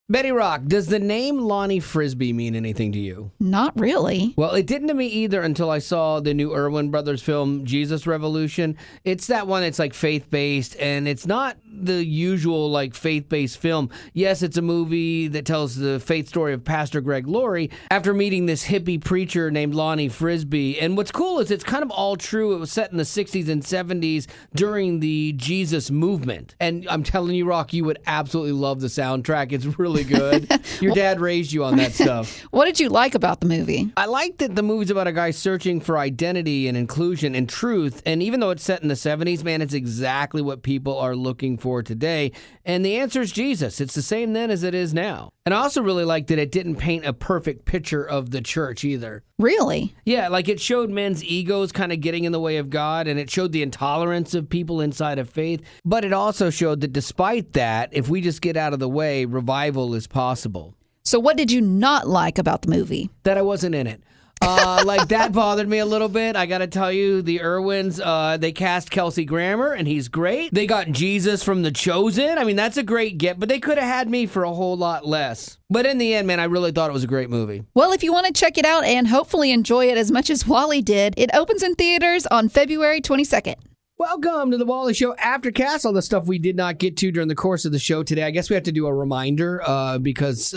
Betty Rock, does the name Lonnie Frisbee mean anything to you? Not really. Well, it didn't to me either until I saw the new Erwin Brothers film, Jesus Revolution. It's that one that's like faith-based, and it's not the usual like faith-based film. Yes, it's a movie that tells the faith story of Pastor Greg Laurie after meeting this hippie preacher named Lonnie Frisbee. And what's cool is it's kind of all true. It was set in the 60s and 70s during the Jesus movement. And I'm telling you, Rock, you would absolutely love the soundtrack. It's really good. Your dad raised you on that stuff. What did you like about the movie? I like that the movie's about a guy searching for identity and inclusion and truth. And even though it's set in the 70s, man, it's exactly what people are looking for today. And the answer is Jesus. It's the same then as it is now. And I also really liked that it didn't paint a perfect picture of the church either. Really? Yeah, like it showed men's egos kind of getting in the way of God, and it showed the intolerance of people inside of faith. But it also showed that despite that, if we just get out of the way, revival is possible. So what did you not like about the movie? That I wasn't in it. Like that bothered me a little bit. I got to tell you, the Irwins, they cast Kelsey Grammer, and he's great. They got Jesus from The Chosen. I mean, that's a great get, but they could have had me for a whole lot less. But in the end, man, I really thought it was a great movie. Well, if you want to check it out and hopefully enjoy it as much as Wally did, it opens in theaters on February 22nd. Welcome to the Wally Show Aftercast. All the stuff we did not get to during the course of the show today. I guess we have to do a reminder because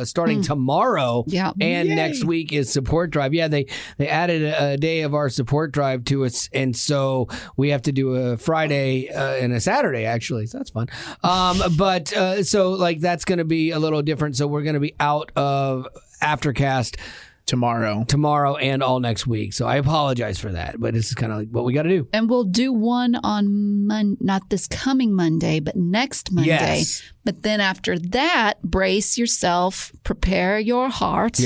starting tomorrow and next week is support drive. Yeah, they added a day of our support drive to us, and so we have to do a Friday and a Saturday actually. So that's fun. So like that's going to be a little different. So we're going to be out of Aftercast tomorrow and all next week. So I apologize for that, but this is kind of like what we got to do. And we'll do one on not this coming Monday, but next Monday. Yes. But then after that, brace yourself, prepare your heart,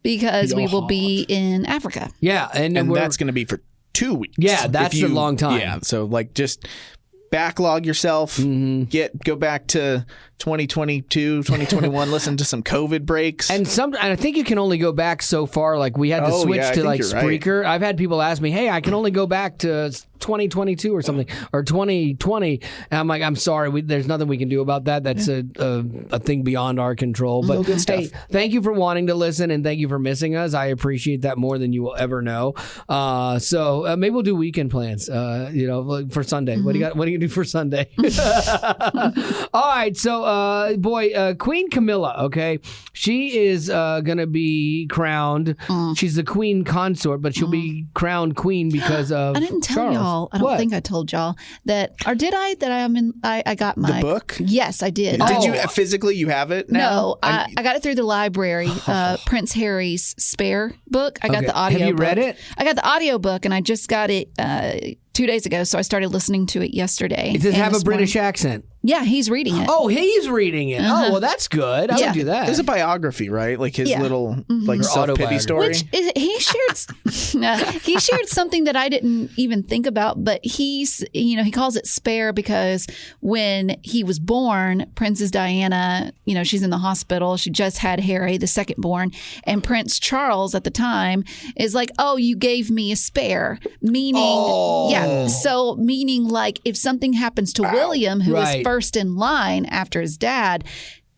because we will be in Africa. Yeah, and that's going to be for 2 weeks. Yeah, that's a long time. Yeah, so like just backlog yourself, go back to 2022, 2021, listen to some COVID breaks. And I think you can only go back so far. Like we had to switch to like Spreaker. Right. I've had people ask me, hey, I can only go back to 2022 or something, or 2020. And I'm like, I'm sorry, there's nothing we can do about that. That's a thing beyond our control. But good stuff. Hey, thank you for wanting to listen, and thank you for missing us. I appreciate that more than you will ever know. So maybe we'll do weekend plans, for Sunday. What do you got? Do for Sunday. All right, so Queen Camilla, okay, she is gonna be crowned. She's the queen consort, but she'll be crowned queen because of I didn't tell Charles. y'all. I don't think I told y'all that, or did I? That I got my the book. Yes, I did. Did you physically? You have it now? No, I got it through the library. Prince Harry's Spare book. I got the audio. Have you read it? I got the audio book, and I just got it 2 days ago, so I started listening to it yesterday. Does it have a British accent? Yeah, he's reading it. Oh, he's reading it. Oh, well, that's good. I would do that. It was a biography, right? Like his little like self-pity story. Which he shared something that I didn't even think about, but he calls it Spare because when he was born, Princess Diana, she's in the hospital. She just had Harry, the second born, and Prince Charles at the time is like, "Oh, you gave me a spare," meaning meaning like if something happens to William, who is first in line after his dad,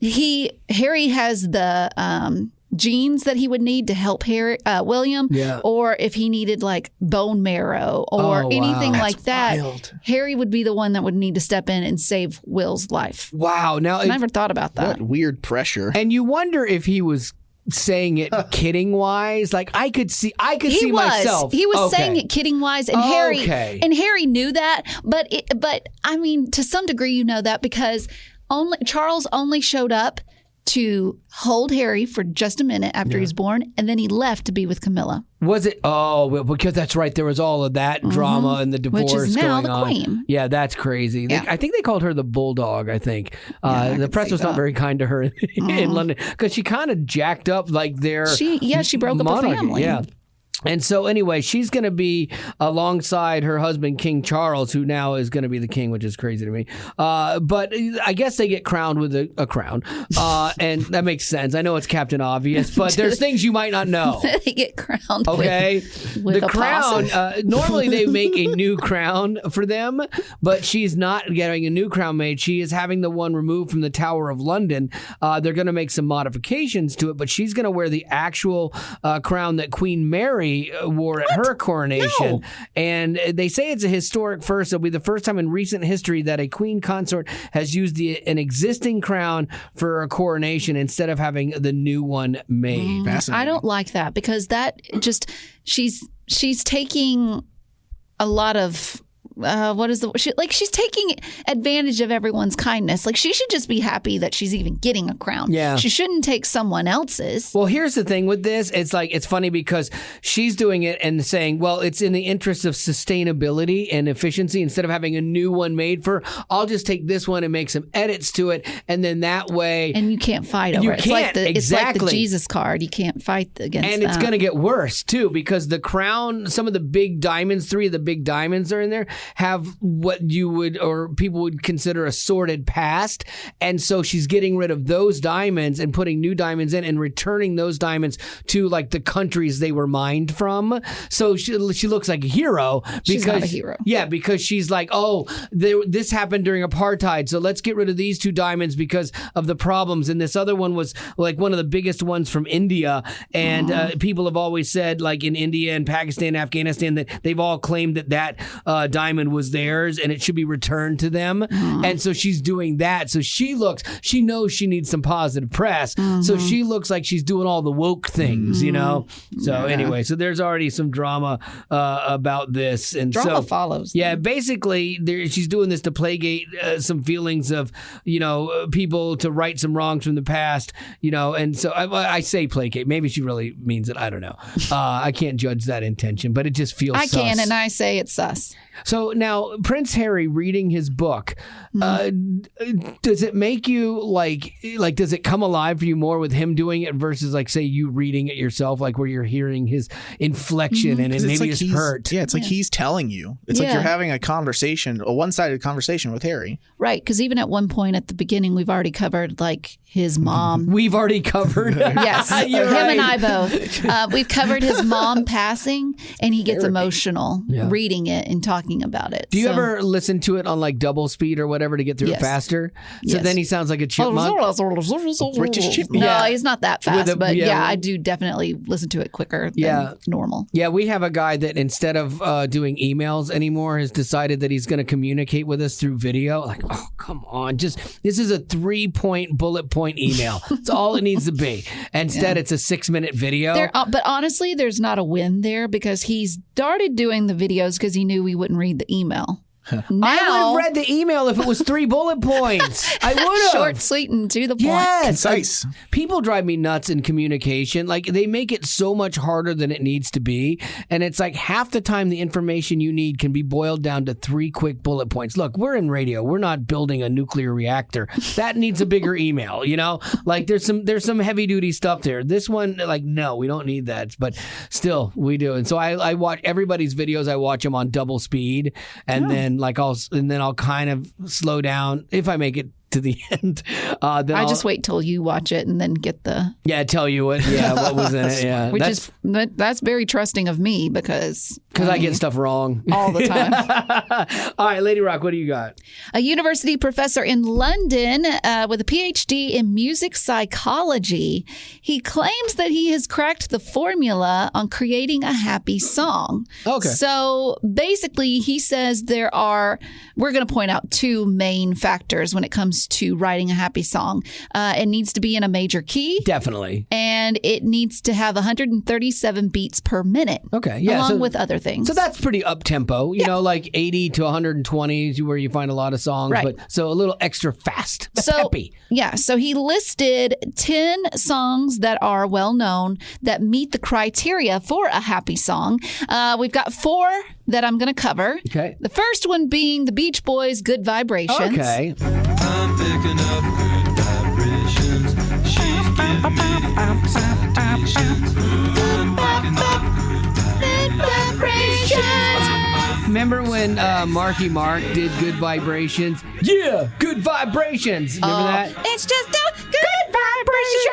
Harry has the genes that he would need to help William, or if he needed like bone marrow or anything like that, Harry would be the one that would need to step in and save Will's life. Wow. Now I never thought about that. What weird pressure. And you wonder if he was saying it kidding wise. Like I could see myself. He was saying it kidding wise, and Harry knew that. But I mean, to some degree, you know that because Charles only showed up to hold Harry for just a minute after he was born, and then he left to be with Camilla. Was it? Oh, well, because that's right. There was all of that drama and the divorce which is now going the queen. on. Yeah, that's crazy. Yeah. I think they called her the Bulldog, I think. The press was not very kind to her in London because she kind of jacked up like their She broke monarchy. up a family. Yeah. And so anyway, she's going to be alongside her husband, King Charles, who now is going to be the king, which is crazy to me. But I guess they get crowned with a crown. And that makes sense. I know it's Captain Obvious, but there's things you might not know. They get crowned with the crown, normally they make a new crown for them, but she's not getting a new crown made. She is having the one removed from the Tower of London. They're going to make some modifications to it, but she's going to wear the actual crown that Queen Mary wore at her coronation. No. And they say it's a historic first. It'll be the first time in recent history that a queen consort has used an existing crown for a coronation instead of having the new one made. I don't like that because that just she's taking a lot of she's taking advantage of everyone's kindness. Like, she should just be happy that she's even getting a crown. Yeah. She shouldn't take someone else's. Well, here's the thing with this. It's funny because she's doing it and saying, well, it's in the interest of sustainability and efficiency. Instead of having a new one made for, I'll just take this one and make some edits to it. And then that way. And you can't fight over it. It's like the Jesus card. You can't fight against that. And it's going to get worse, too, because the crown, some of the big diamonds, 3 of the big diamonds are in there, have what you would or people would consider a sordid past. And so she's getting rid of those diamonds and putting new diamonds in and returning those diamonds to like the countries they were mined from. So she looks like a hero. She's not a hero. Yeah, because she's like, this happened during apartheid. So let's get rid of these 2 diamonds because of the problems. And this other one was like one of the biggest ones from India. And people have always said, like in India and Pakistan, Afghanistan, that they've all claimed that diamond was theirs and it should be returned to them. And so she's doing that. So she knows she needs some positive press. So she looks like she's doing all the woke things, you know? So anyway, so there's already some drama about this. And drama follows. Yeah, basically she's doing this to plagiate some feelings of, people to right some wrongs from the past, and so I say placate. Maybe she really means it. I don't know. I can't judge that intention, but it just feels sus. I can, and I say it's sus. So now, Prince Harry reading his book, does it make you like, does it come alive for you more with him doing it versus like, say, you reading it yourself, like where you're hearing his inflection and it maybe it's hurt? Yeah, it's like he's telling you. It's like you're having a conversation, a one-sided conversation with Harry. Right, because even at one point at the beginning, we've already covered like his mom. We've already covered. Yes, him and I both. We've covered his mom passing, and he gets emotional reading it and talking about it. Do you ever listen to it on like double speed or whatever to get through it faster? So then he sounds like a chipmunk. British chipmunk. No, he's not that fast, but I do definitely listen to it quicker than normal. Yeah, we have a guy that instead of doing emails anymore has decided that he's going to communicate with us through video. Like, oh, come on. This is a 3-point bullet point email. That's all it needs to be. Instead, it's a 6-minute video. But honestly, there's not a win there because he started doing the videos because he knew we wouldn't read the email. Now, I would have read the email if it was 3 bullet points. I would have. Short, sweet, and to the point. Yes. Concise. People drive me nuts in communication. Like, they make it so much harder than it needs to be. And it's like half the time the information you need can be boiled down to 3 quick bullet points. Look, we're in radio. We're not building a nuclear reactor. That needs a bigger email, Like, there's some heavy duty stuff there. This one, like, no, we don't need that. But still, we do. And so I watch everybody's videos. I watch them on double speed. And then I'll kind of slow down if I make it to the end. Then I just wait till you watch it and then get the tell you what was in it. Yeah, that's very trusting of me because I get stuff wrong all the time. All right, Lady Rock, what do you got? A university professor in London with a PhD in music psychology. He claims that he has cracked the formula on creating a happy song. Okay. So basically, he says we're going to point out 2 main factors when it comes to writing a happy song. It needs to be in a major key. Definitely. And it needs to have 137 beats per minute. Okay. Yeah. Along with other things. So that's pretty up tempo, like 80 to 120 is where you find a lot of songs. Right. But so a little extra fast. Peppy. Yeah. So he listed 10 songs that are well known that meet the criteria for a happy song. We've got 4 that I'm going to cover. Okay. The first one being the Beach Boys' Good Vibrations. Okay. I'm picking up good vibrations. She's giving me excitations. I'm picking up good when Marky Mark did Good Vibrations? Yeah, Good Vibrations. Remember that? It's just a good vibration.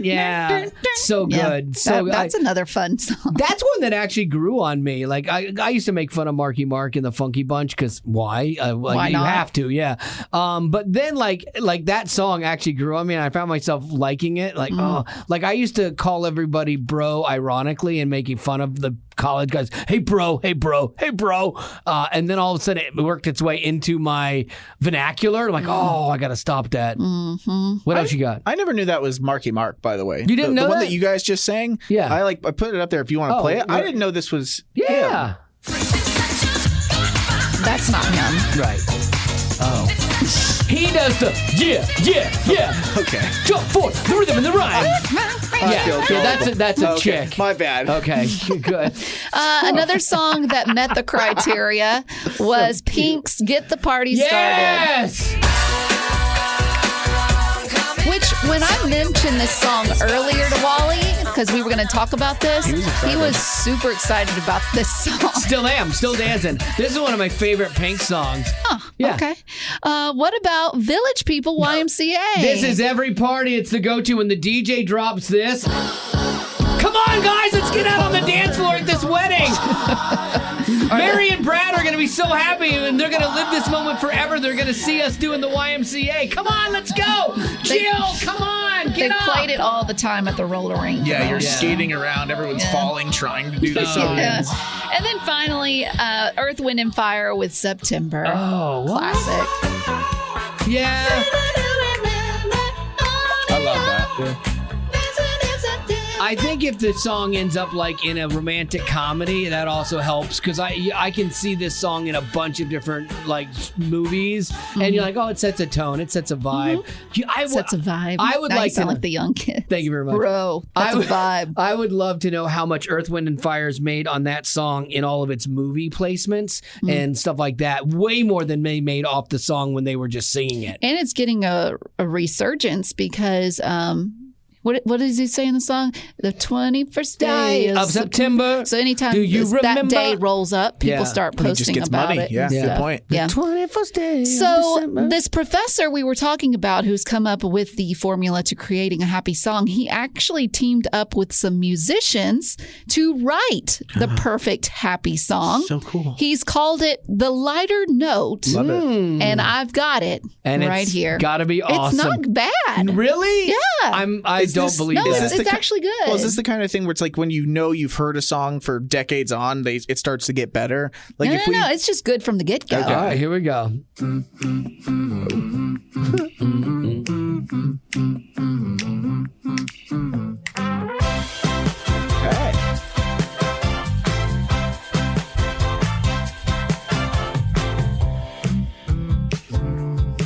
Yeah, so good. That's another fun song. That's one that actually grew on me. Like I used to make fun of Marky Mark and the Funky Bunch because why? Why you not? have to, yeah. But then like that song actually grew on me, and I found myself liking it. Like like I used to call everybody bro ironically and making fun of the college guys. Hey bro, hey bro, hey bro. And then all of a sudden it worked its way into my vernacular. I'm like, oh, I got to stop that. Mm-hmm. What else you got? I never knew that was Marky Mark, by the way. You didn't know the one that? that you guys just sang? Yeah. I put it up there if you want to play it. I didn't know this was Yeah. him. That's not him. Right. Oh. He does the yeah. Okay. Jump forward, the rhythm and the rhyme. That's a Okay, chick. my bad. Okay, good. Another song that met the criteria was Pink's "Get the Party Started." Yes. Which, when I mentioned this song earlier to Wally, because we were going to talk about this, he was super excited about this song. Still am. Still dancing. This is one of my favorite Pink songs. Oh, Yeah. okay. What about Village People YMCA? This is every party. It's the go-to when the DJ drops this. Come on, guys. Let's get out on the dance floor at this wedding. Mary and Brad are going to be so happy, and they're going to live this moment forever. They're going to see us doing the YMCA. Come on, let's go. Jill, come on. They Get up. played it all the time at the roller rink. Yeah, you're skating around. Everyone's falling, trying to do the song. Yeah. And then finally, Earth, Wind, and Fire with September. Oh, what? Classic. Yeah. I love that. Yeah. I think if the song ends up like in a romantic comedy, that also helps because I can see this song in a bunch of different like movies, and you're like, oh, it sets a tone, it sets a vibe. Sets a vibe. I would now like you sound to. like the young kid. Thank you very much, Bro. That's a vibe. I would love to know how much Earth, Wind, and Fire's made on that song in all of its movie placements and stuff like that. Way more than they made off the song when they were just singing it. And it's getting a resurgence because what does he say in the song? The 21st day of September. So anytime Do you that remember? day rolls up, people Yeah. start He just posting gets about money. it. Yeah, and good stuff. point. Yeah. 21st day. So this professor we were talking about who's come up with the formula to creating a happy song, he actually teamed up with some musicians to write the perfect happy song. So cool. He's called it The Lighter Note. Love it. And I've got it and right it's here. Gotta be awesome. It's not bad. Really? Yeah. I don't believe No, that. it's actually good. Well, is this the kind of thing where it's like when you know you've heard a song for decades on, it starts to get better? Like No, it's just good from the get-go. All right, here we go.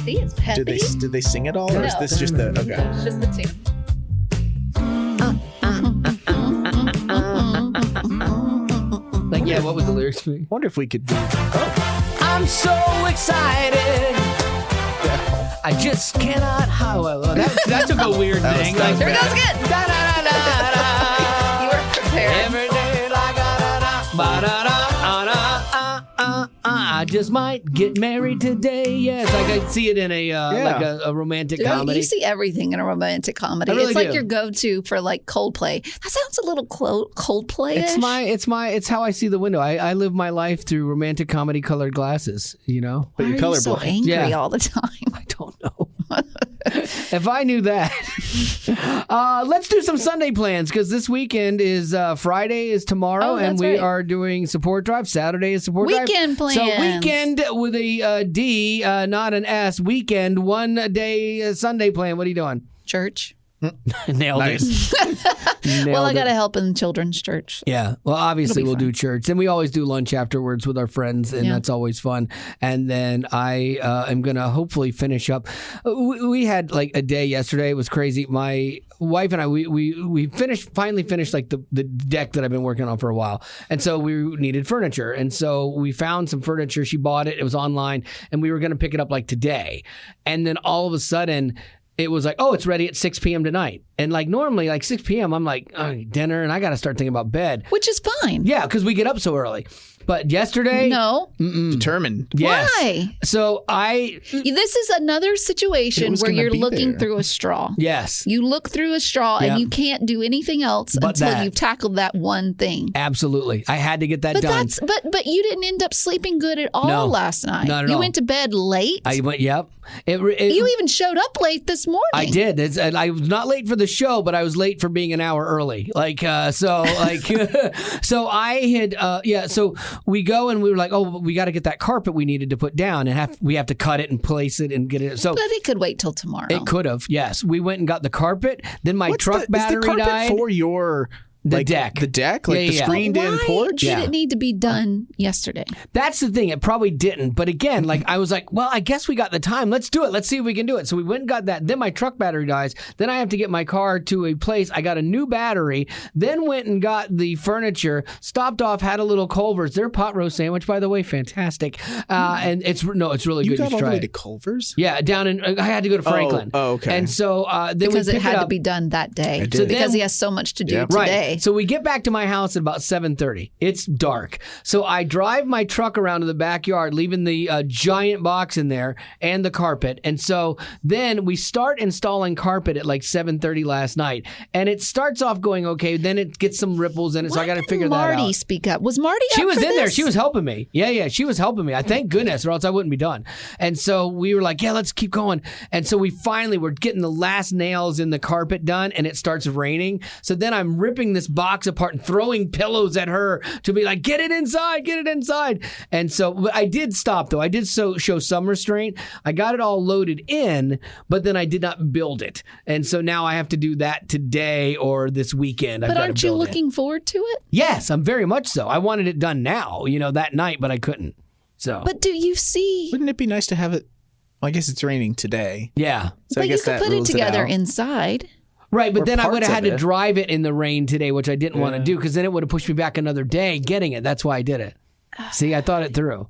See, it's peppy. Did they sing it all, or is No. this just the okay? It's just the tune. Like, yeah, what was the lyrics? I wonder if we could. I'm so excited. I just cannot. That took a weird thing. Like, There it goes again. da, da, da, da, da. You were prepared. Every day like I just might get married today. Yes, like I see it in a romantic comedy. You see everything in a romantic comedy. I really it's like do. your go-to for like Coldplay. That sounds a little Coldplay-ish. It's how I see the window. I live my life through romantic comedy colored glasses. You know, But you're Why are you so colorblind. angry Yeah. all the time. I don't know. If I knew that. Let's do some Sunday plans because this weekend is Friday is tomorrow, Oh, and that's we right. are doing support drive. Saturday is support drive. Weekend plans. So weekend with a D, not an S. Weekend, 1 day Sunday plan. What are you doing? Church. Nailed Nice. it. Well, I Nailed got to it. help in children's church. Yeah. Well, obviously It'll we'll be do church, and we always do lunch afterwards with our friends, and Yeah. that's always fun. And then I am gonna hopefully finish up. We had like a day yesterday. It was crazy. My wife and I we finally finished like the deck that I've been working on for a while, and so we needed furniture, and so we found some furniture. She bought it. It was online, and we were gonna pick it up like today, and then all of a sudden. It was like, oh, it's ready at 6 p.m. tonight. And like normally, like 6 p.m., I'm like, oh, dinner, and I got to start thinking about bed. Which is fine. Yeah, because we get up so early. But yesterday, No. Determined. yes. Why? So This is another situation It was where gonna you're be looking there. through a straw. yes, You look through a straw Yeah. and you can't do anything else But until that. you've tackled that one thing. absolutely. I had to get that But done. but you didn't end up sleeping good at all No, last night. not at You all. went to bed late. I went, yep. You even showed up late this morning. I did. I was not late for the show, but I was late for being an hour early. So I had, so we go and we were like, oh, we got to get that carpet we needed to put down and we have to cut it and place it and get it. So But it could wait till tomorrow. it could have, yes. We went and got the carpet. Then my truck battery is the carpet died. for your deck. The deck? Like Yeah, the yeah. screened in Why porch? did it need to be done yesterday? That's the thing. It probably didn't. But again, I was like, well, I guess we got the time. Let's do it. Let's see if we can do it. So we went and got that. Then my truck battery dies. Then I have to get my car to a place. I got a new battery. Then went and got the furniture. Stopped off, had a little Culver's. Their pot roast sandwich, by the way, fantastic. And it's really You good. got You should all the try way it. to Culver's? Yeah, down in. I had to go to Franklin. Oh, okay. And so then Because we it pick had up. to be done that day. It did. So because Then- he has so much to do Yeah. today. Right. So we get back to my house at about 7:30. It's dark. So I drive my truck around to the backyard, leaving the giant box in there and the carpet. And so then we start installing carpet at 7:30 last night. And it starts off going okay. Then it gets some ripples in it. So I got to figure that Marty out. speak up? Was Marty She up was for in there. this? She was helping me. Yeah, she was helping me. I thank goodness, or else I wouldn't be done. And so we were like, yeah, let's keep going. And so we're getting the last nails in the carpet done, and it starts raining. So then I'm ripping this box apart and throwing pillows at her to be like, get it inside. And so but I did stop, though. I did show some restraint. I got it all loaded in, but then I did not build it. And so now I have to do that today or this weekend. But aren't you looking forward to it? Yes, I'm very much so. I wanted it done now, that night, but I couldn't. So, But do you see? Wouldn't it be nice to have it? Well, I guess it's raining today. yeah. So I But you guess could that put it rules together out. inside. Right, but Or then I would have parts had of to it. drive it in the rain today, which I didn't want to do because then it would have pushed me back another day getting it. That's why I did it. See, I thought it through.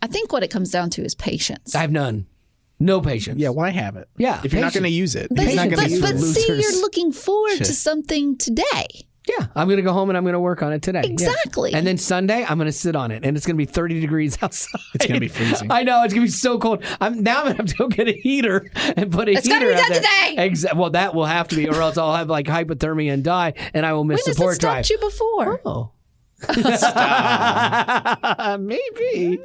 I think what it comes down to is patience. I have none. No patience. Yeah, why have it? Yeah, If you're not patience. going to use it. But, If you're not going to use but it. see, Losers. you're looking forward to Shit. something today. Yeah, I'm going to go home and I'm going to work on it today. Yeah. Exactly. And then Sunday, I'm going to sit on it, and it's going to be 30 degrees outside. It's going to be freezing. I know, it's going to be so cold. I'm going to have to go get a heater and put a It's heater gotta be out done there. today. Well, that will have to be, or else I'll have hypothermia and die, and I will miss When has support it stopped drive. you before? Oh. Maybe.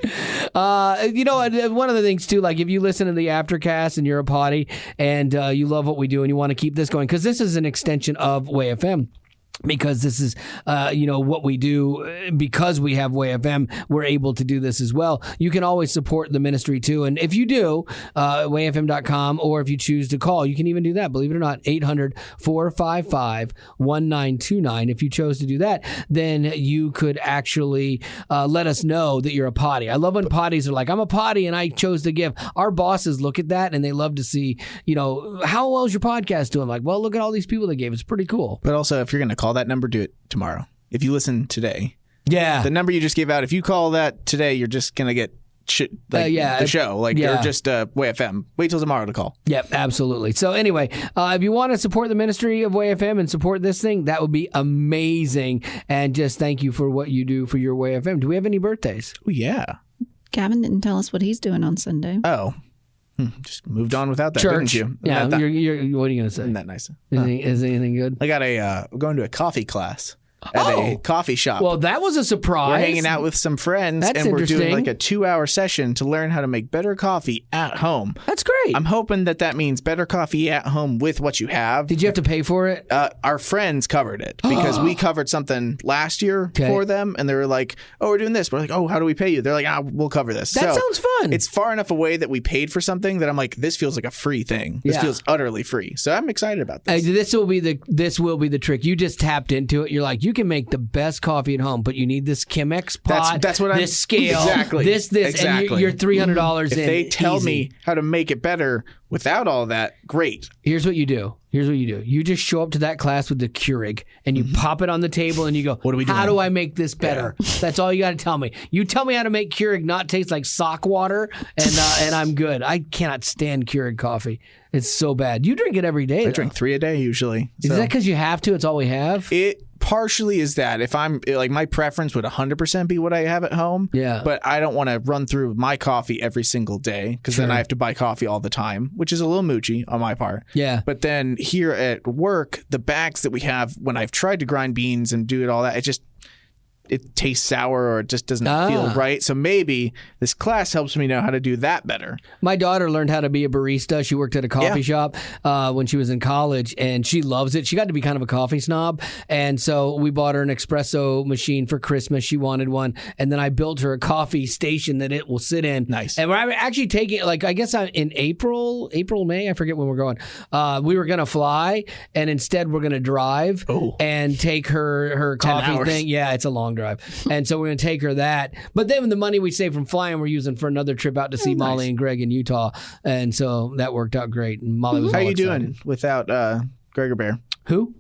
One of the things too, like if you listen to the Aftercast and you're a potty and you love what we do and you want to keep this going, because this is an extension of Way FM. Because this is, what we do. Because we have Way FM, we're able to do this as well. You can always support the ministry too. And if you do, wayfm.com, or if you choose to call, you can even do that. Believe it or not, 800-455-1929. If you chose to do that, then you could actually let us know that you're a potty. I love when potties are like, I'm a potty and I chose to give. Our bosses look at that and they love to see, how well is your podcast doing? Like, well, look at all these people that gave. It's pretty cool. But also, if you're going to call that number, do it tomorrow. If you listen today, Yeah. the number you just gave out, if you call that today, you're just going to get shit, the show, or just Way FM. Wait till tomorrow to call. Yep, absolutely. So anyway, if you want to support the ministry of Way FM and support this thing, that would be amazing. And just thank you for what you do for your Way FM. Do we have any birthdays? Oh, yeah. Gavin didn't tell us what he's doing on Sunday. Oh. Just moved on without that, Church. didn't you? Yeah, Isn't that- you're, what are you going to say? isn't that nice? Is anything good? I got going to a coffee class at a coffee shop. Well, that was a surprise. We're hanging out with some friends, That's and we're doing interesting. a 2-hour session to learn how to make better coffee at home. That's great. I'm hoping that means better coffee at home with what you have. Did you have to pay for it? Our friends covered it because we covered something last year for them, and they were like, "Oh, we're doing this." We're like, "Oh, how do we pay you?" They're like, we'll cover this." That sounds fun. It's far enough away that we paid for something that I'm like, this feels like a free thing. This Yeah. feels utterly free. So I'm excited about this. This will be the trick. You just tapped into it. You're like, you can make the best coffee at home, but you need this Chemex pot. That's what I'm. this scale. Exactly. This. Exactly. And you're $300 If in. they tell Easy. me how to make it better without all that, great. Here's what you do. You just show up to that class with the Keurig and you pop it on the table and you go, What are we how doing? do I make this better? That's all you got to tell me. You tell me how to make Keurig not taste like sock water and I'm good. I cannot stand Keurig coffee. It's so bad. You drink it every day. I though. drink 3 a day usually. Is So that because you have to? It's all we have? partially is that if I'm like, my preference would 100% be what I have at home. Yeah. But I don't want to run through my coffee every single day because then I have to buy coffee all the time, which is a little moochy on my part. Yeah. But then here at work, the bags that we have, when I've tried to grind beans and do it all that, it tastes sour or it just doesn't feel right. So maybe this class helps me know how to do that better. My daughter learned how to be a barista. She worked at a coffee shop when she was in college, and she loves it. She got to be kind of a coffee snob, and so we bought her an espresso machine for Christmas. She wanted one, and then I built her a coffee station that it will sit in. Nice. And we're actually taking, like, I guess in April, May, I forget when we're going. We were going to fly, and instead we're going to drive and take her coffee thing. Yeah, it's a long drive. And so we're going to take her that. But then the money we save from flying, we're using for another trip out to see Molly and Greg in Utah. And so that worked out great. And Molly was How all you excited. doing without Gregor Bear? Who?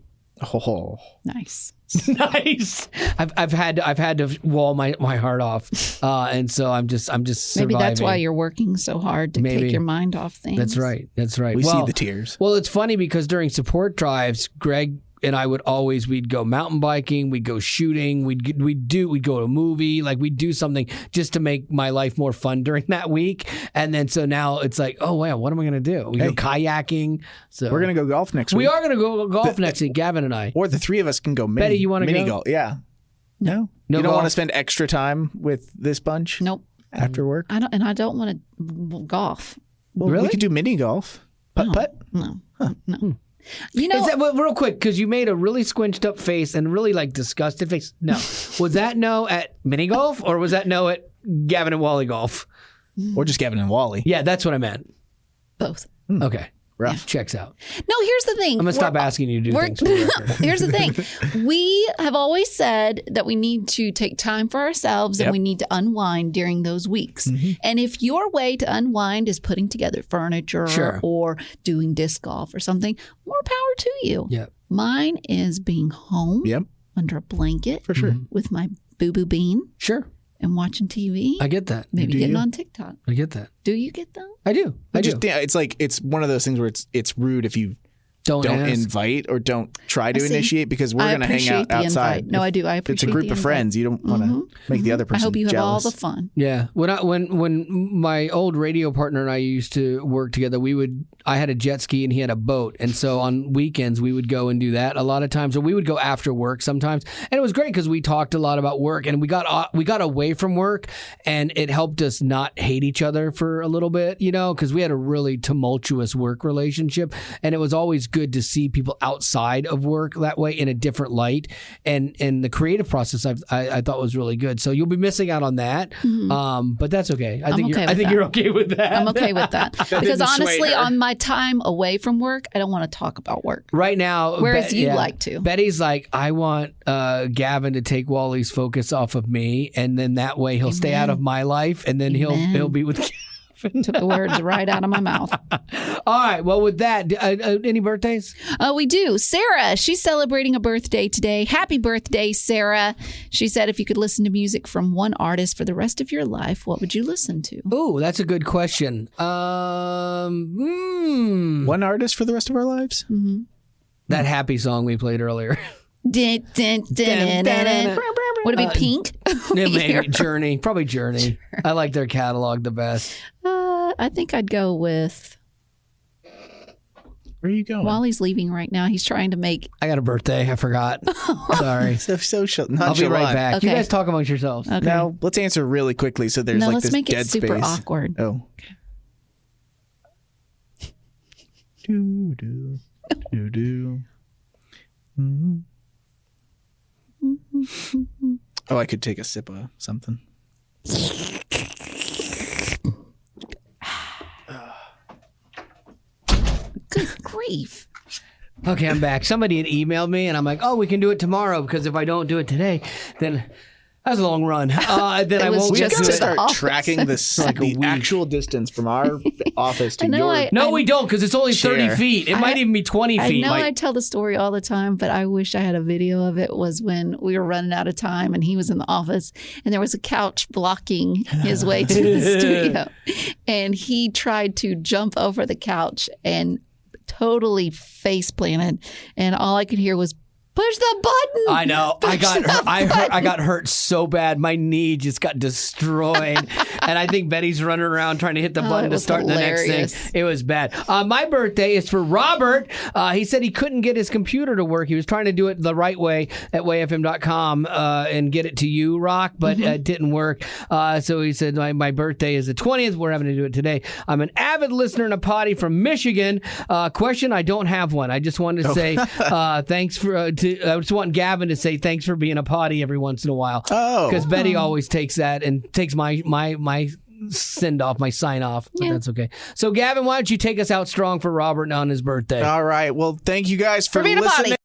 Oh. Nice. Nice. I've had to wall my heart off. And so I'm just surviving. Maybe that's why you're working so hard to take your mind off things. That's right. We see the tears. Well, it's funny because during support drives, Greg and I we'd go mountain biking, we'd go shooting, we'd go to a movie, like we'd do something just to make my life more fun during that week. And then so now it's like, oh wow, what am I going to do? We go kayaking. So we're going to go golf next week. We are going to go golf next week, Gavin and I. Or the three of us can go Betty, you want to mini go? golf. Yeah. No. No you don't golf? want to spend extra time with this bunch? Nope. After work? I don't want to golf. Well, really? We could do mini golf. Putt. No. Huh. No. You know, Is that, well, real quick, because you made a really squinched up face and really like disgusted face. No. Was that no at mini golf or was that no at Gavin and Wally golf? Or just Gavin and Wally. Yeah, that's what I meant. both. Okay. Rough. Checks out. No, here's the thing. I'm going to stop asking you to do things for the record. Here's the thing. We have always said that we need to take time for ourselves and we need to unwind during those weeks. Mm-hmm. And if your way to unwind is putting together furniture or doing disc golf or something, more power to you. Yep. Mine is being home Yep. under a blanket For sure. with my boo-boo bean Sure. and watching TV. I get that. Maybe Do getting you? on TikTok. I get that. Do you get that? I do. I do. It's like it's one of those things where it's rude if you don't ask. invite or don't try to I see. initiate because we're I going to hang appreciate out the outside. invite. No, I do. I If appreciate it's a group the of invite. friends. You don't want to make the other person I hope you jealous. have all the fun. Yeah. When my old radio partner and I used to work together, I had a jet ski and he had a boat. And so on weekends we would go and do that a lot of times. Or we would go after work sometimes. And it was great because we talked a lot about work and we got away from work and it helped us not hate each other for a little bit, because we had a really tumultuous work relationship. And it was always good to see people outside of work that way in a different light. And the creative process I thought was really good. So you'll be missing out on that. But that's okay. I think you're okay with that. I'm okay with that. Because didn't sway honestly, her. on my time away from work, I don't want to talk about work. Right now, Whereas you like to. Betty's like, I want Gavin to take Wally's focus off of me, and then that way he'll stay out of my life, and then he'll be with Gavin. Took the words right out of my mouth. All right. Well, with that, any birthdays? We do. Sarah, she's celebrating a birthday today. Happy birthday, Sarah. She said if you could listen to music from one artist for the rest of your life, what would you listen to? Oh, that's a good question. One artist for the rest of our lives? Mm-hmm. That happy song we played earlier. Would it be Pink? Yeah, maybe Journey. Probably Journey. I like their catalog the best. I think I'd go with... Where are you going? Wally's leaving right now. He's trying to make... I got a birthday. I forgot. Sorry. So I'll be right back. Okay. You guys talk amongst yourselves. Okay. Now, let's answer really quickly so there's No, like let's this make dead it super space. awkward. Oh. Do, do, do, do. Mhm. Oh, I could take a sip of something. Good grief. Okay, I'm back. Somebody had emailed me, and I'm like, oh, we can do it tomorrow, because if I don't do it today, then that's a long run. Then I was won't We get have to to it. start office. tracking this, Like a the week. actual distance from our office to I know your... No, we don't, because it's only 30 Chair. feet. It might even be 20 I feet. know I tell the story all the time, but I wish I had a video of it. Was when we were running out of time and he was in the office and there was a couch blocking his way to the studio. And he tried to jump over the couch and totally face planted. And all I could hear was Push the button. I know. I got hurt so bad. My knee just got destroyed. And I think Betty's running around trying to hit the button to start hilarious. the next thing. It was bad. My birthday is for Robert. He said he couldn't get his computer to work. He was trying to do it the right way at wayfm.com and get it to you, Rock, but it didn't work. So he said, my birthday is the 20th. We're having to do it today. I'm an avid listener and a potty from Michigan. Question, I don't have one. I just wanted to say thanks for... I just want Gavin to say thanks for being a potty every once in a while. Oh. Because Betty always takes that and takes my send off, my sign off. But that's okay. So, Gavin, why don't you take us out strong for Robert on his birthday? All right. Well, thank you guys for being a potty. listening.